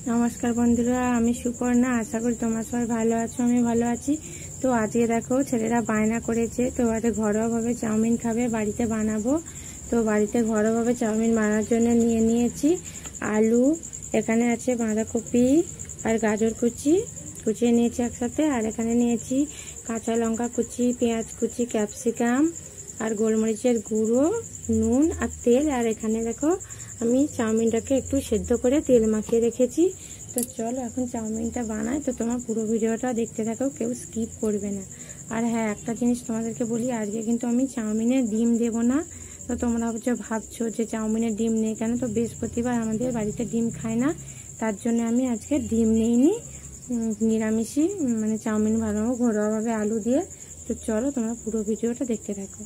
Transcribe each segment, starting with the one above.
नमस्कार बंधुरा आमी सुपर्णा आशा करी तोमरा सबाई भालो आछो आमी भालो आछि। तो आज के देखो छेलेरा बायना करेছে तो आजे घरोया भावे चाउमिन खाबे बाड़ीते बानाबो। तो बाड़ीते घरोया भावे चाउमिन बानाনোর জন্য নিয়ে নিয়েছি आलू, এখানে আছে বাঁধাকপি আর গাজর কুচিয়ে নিয়েছি একসাথে, আর এখানে নিয়েছি কাঁচা লঙ্কা কুচি, পেঁয়াজ কুচি, ক্যাপসিকাম আর গোলমরিচের গুঁড়ো, নুন আর তেল। আর এখানে দেখো আমি চাউমিনটাকে একটু সেদ্ধ করে তেল মাখিয়ে রেখেছি। তো চলো এখন চাউমিনটা বানাই। তো তোমার পুরো ভিডিওটা দেখতে থাকো, কেউ স্কিপ করবে না। আর হ্যাঁ, একটা জিনিস তোমাদেরকে বলি, আজকে কিন্তু আমি চাউমিনে ডিম দেবো না। তো তোমরা ভাবছো যে চাউমিনে ডিম নেই কেন, তো বৃহস্পতিবার আমাদের বাড়িতে ডিম খায় না, তার জন্য আমি আজকে ডিম নেইনি, নিরামিষই মানে চাউমিন বানাবো ঘরোয়াভাবে আলু দিয়ে। তো চলো তোমরা পুরো ভিডিওটা দেখতে থাকো।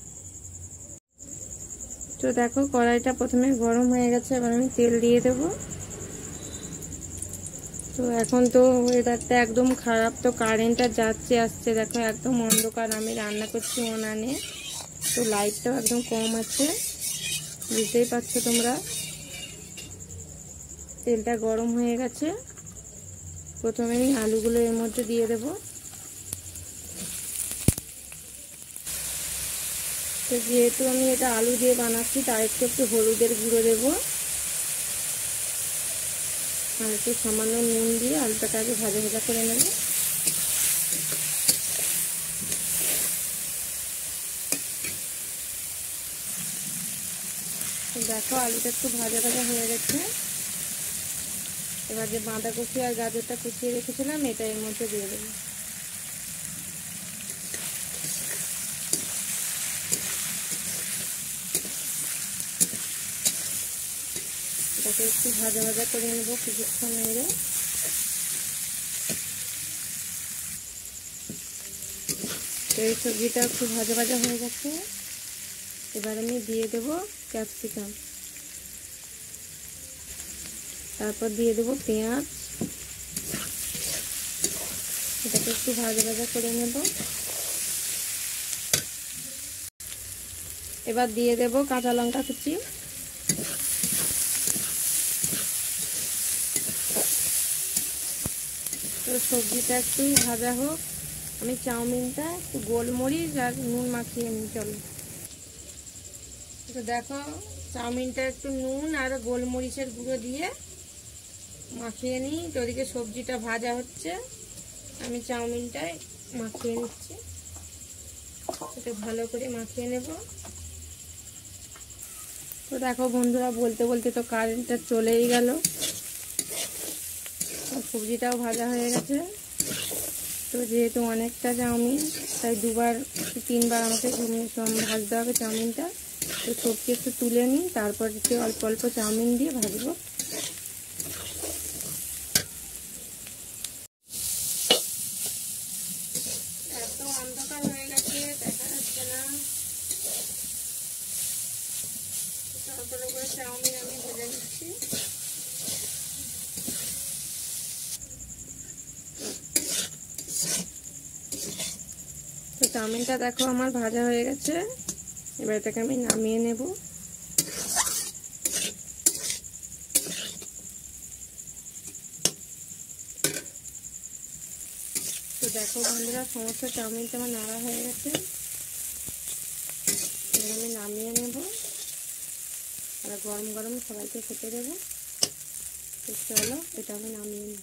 তো দেখো কড়াইটা প্রথমে গরম হয়ে গেছে, এবার আমি তেল দিয়ে দেবো। তো এখন তো ওয়েদারটা একদম খারাপ, তো কারেন্টটা যাচ্ছে আসছে, দেখো একদম অন্ধকার। আমি রান্না করছি উনানে, তো লাইটটাও একদম কম আছে, বুঝতেই পারছো তোমরা। তেলটা গরম হয়ে গেছে, প্রথমে আমি আলুগুলো এর মধ্যে দিয়ে দেবো। তো যেহেতু আমি এটা আলু দিয়ে বানাচ্ছি, তার একটু হলুদের গুঁড়ো দেবো আর একটু সামান্য নুন দিয়ে আলুটাকে আগে ভাজা করে নেব। দেখো আলুটা একটু ভাজা হয়ে গেছে। এবার যে বাঁধাকপি আর গাজরটা কুচিয়ে রেখেছিলাম এটা এর মধ্যে দিয়ে দেবো। এটাকে একটু ভাজা করে নেবো কিছুক্ষণ নেড়ে। তো এই সবজিটা একটু ভাজা হয়ে গেছে, এবার আমি দিয়ে দেবো ক্যাপসিকাম, তারপর দিয়ে দেবো পেঁয়াজ। এটাকে একটু ভাজা করে নেব। এবার দিয়ে দেবো কাঁচা লঙ্কা কুচি। তো সবজিটা একটু ভাজা হোক, আমি চাউমিনটা একটু গোলমরিচ আর নুন মাখিয়ে নিই। চলো, তো দেখো চাউমিনটা একটু নুন আর গোলমরিচের গুঁড়ো দিয়ে মাখিয়ে নিই। তো ওদিকে সবজিটা ভাজা হচ্ছে, আমি চাউমিনটাই মাখিয়ে নিচ্ছি। এটা ভালো করে মাখিয়ে নেব। তো দেখো বন্ধুরা, বলতে বলতে তো কারেন্টটা চলেই গেল। সবজিটাও ভাজা হয়ে গেছে। তো যেহেতু অনেকটা চাউমিন, তাই 2-3 বার আমাকে ভাজতে হবে চাউমিনটা। তো সবজি একটু তুলে নিই, তারপর একটু অল্প অল্প চাউমিন দিয়ে ভাজবো। একদম অন্ধকার হয়ে গেছে, দেখা যাচ্ছে না। তারপরে করে চাউমিন আমি ভেজে নিচ্ছি। তো চাউমিনটা দেখো আমার ভাজা হয়ে গেছে, এবার এটাকে আমি নামিয়ে নেব। তো দেখো বন্ধুরা, সমস্ত চাউমিনটা আমার নাড়া হয়ে গেছে, এবার আমি নামিয়ে নেব আর গরম গরম সবাইকে খেতে দেবো। তো চলো এটা আমি নামিয়ে নিই।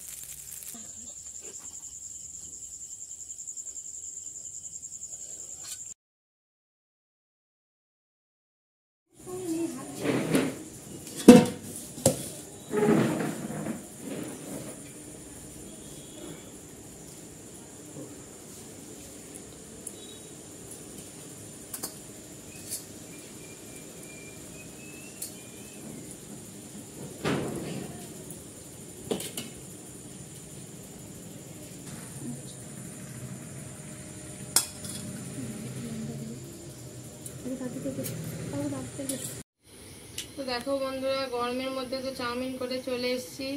তো দেখো বন্ধুরা, গরমের মধ্যে তো চাউমিন করে চলে এসেছি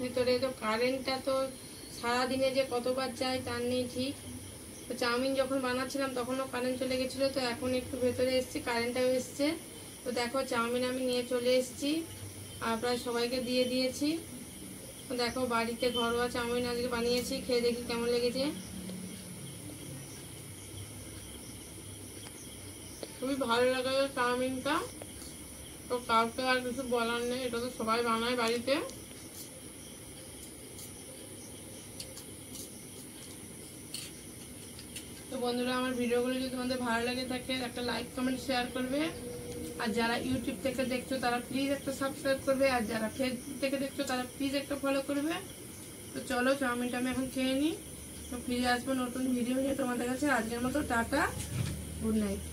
ভিতরে। তো কারেন্টটা তো সারাদিনে যে কতবার যায় তার নেই ঠিক। তো চাউমিন যখন বানাচ্ছিলাম তখনও কারেন্ট চলে গেছিলো, তো এখন একটু ভেতরে এসেছি, কারেন্টটাও এসছে। তো দেখো চাউমিন আমি নিয়ে চলে এসেছি আর প্রায় সবাইকে দিয়ে দিয়েছি। দেখো বাড়িতে ঘরোয়া চাউমিন আজকে বানিয়েছি, খেয়ে দেখি কেমন লেগেছে। খুবই ভালো লাগে চাউমিনটা, তো কাউকে আর কিছু বলার নেই, এটা তো সবাই বানায় বাড়িতে। তো বন্ধুরা, আমার ভিডিওগুলো যদি তোমাদের ভালো লাগে থাকে একটা লাইক কমেন্ট শেয়ার করবে, আর যারা ইউটিউব থেকে দেখছো তারা প্লিজ একটা সাবস্ক্রাইব করবে, আর যারা ফেসবুক থেকে দেখছো তারা প্লিজ একটা ফলো করবে। তো চলো চাউমিনটা আমি এখন খেয়ে নিই, তো ফিরে আসবো নতুন ভিডিও নিয়ে তোমাদের কাছে। আজকের মতো টাটা, গুড নাইট।